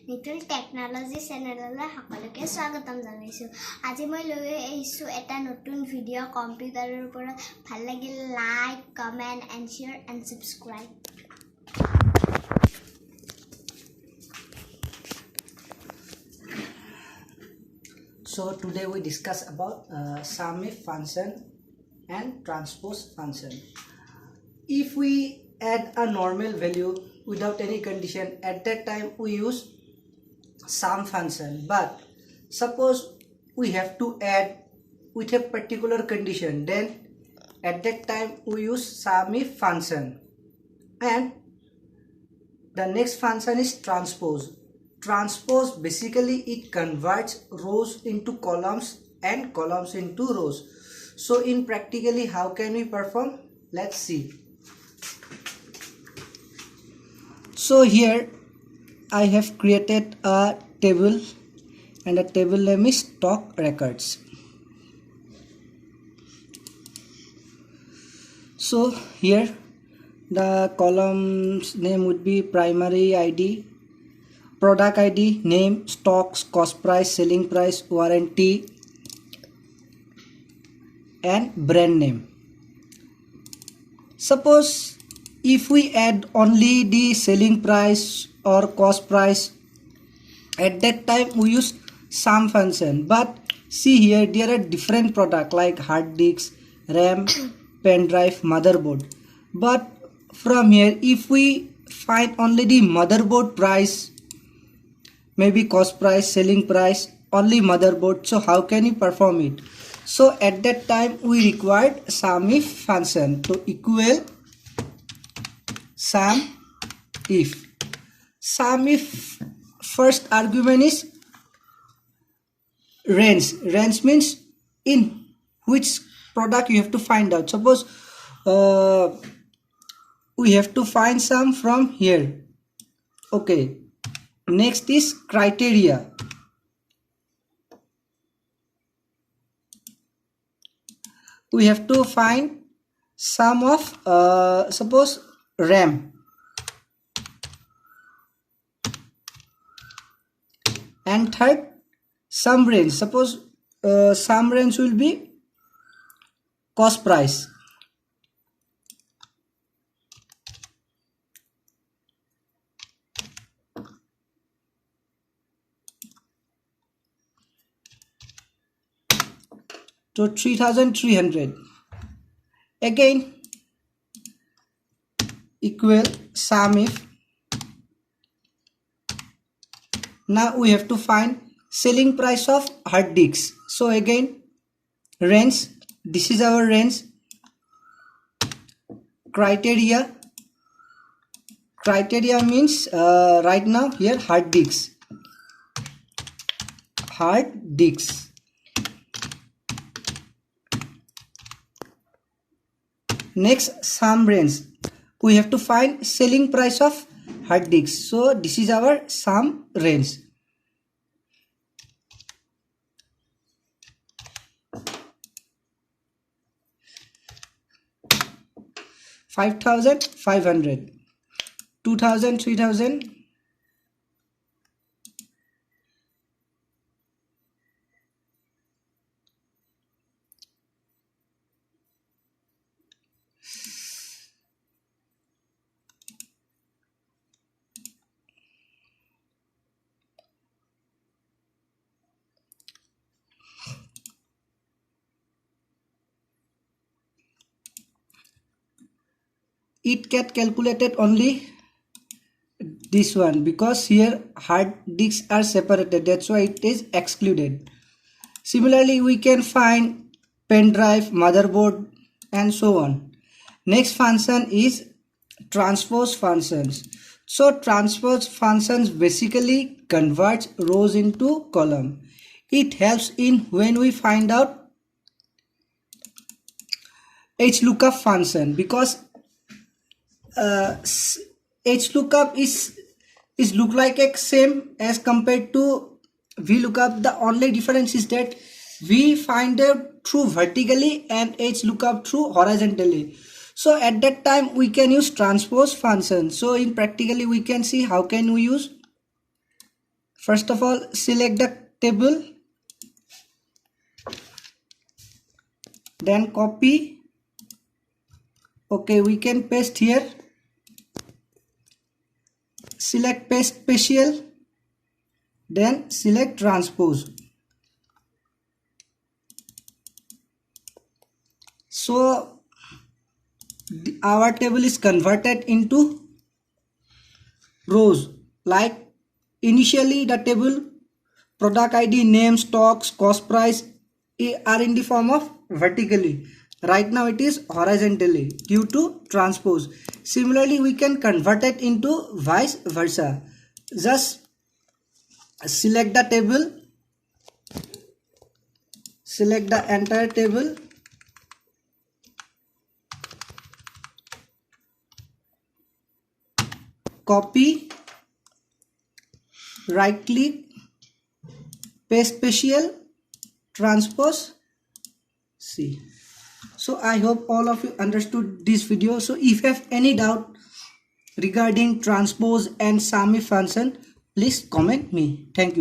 নিতুল technology চেনেললৈ সকলোকে স্বাগতম জনাইছোঁ। আজি মই লৈ আহিছোঁ এটা নতুন ভিডিঅ' কম্পিউটাৰৰ ওপৰত। ভাল লাগিল like, comment and share and subscribe. So today we discuss about sum if function and transpose function. If we add a normal value without any condition, at that time we use sum function. But suppose we have to add with a particular condition, then at that time we use sum if function. And the next function is transpose. Transpose basically it converts rows into columns and columns into rows. So in practically how can we perform? Let's see. So here I have created a table and the table name is stock records. So here the columns name would be primary ID, product ID, name, stocks, cost price, selling price, warranty and brand name. Suppose if we add only the selling price or cost price, at that time we use sum function. But see here there are different products like hard disk, RAM, pen drive, motherboard. But from here if we find only the motherboard price, maybe cost price, selling price, only motherboard, so how can we perform it? So at that time we required sum if function to equal sum if. Sum if first argument is range. Range means in which product you have to find out. Suppose we have to find sum from here. Okay. Next is criteria. We have to find sum of suppose RAM. And third, sum range. Suppose sum range will be cost price. So 3,300 again equal sum if. Now we have to find selling price of hard disks. So again range, this is our range. Criteria, criteria means right now here hard disks. Hard disks. Next sum range, we have to find selling price of hard disk. So this is our sum range. $5,500, 2,000, 3,000. It get calculated only this one because here hard disks are separated, that's why it is excluded. Similarly we can find pen drive, motherboard and so on. Next function is transpose functions. So transpose functions basically converts rows into column. It helps in when we find out HLOOKUP function, because HLOOKUP is look like a same as compared to VLOOKUP. The only difference is that we find out through vertically and HLOOKUP through horizontally. So at that time we can use transpose function. So in practically we can see how can we use. First of all, select the table, then copy. Okay, we can paste here. Select paste spatial, then select transpose. So our table is converted into rows. Like initially the table product ID, name, stocks, cost, price are in the form of vertically. Right now it is horizontally due to transpose. Similarly we can convert it into vice versa. Just select the table, select the entire table, copy, right click, paste spatial, transpose, C. So I hope all of you understood this video. So if you have any doubt regarding transpose and SAMIF function, please comment me. Thank you.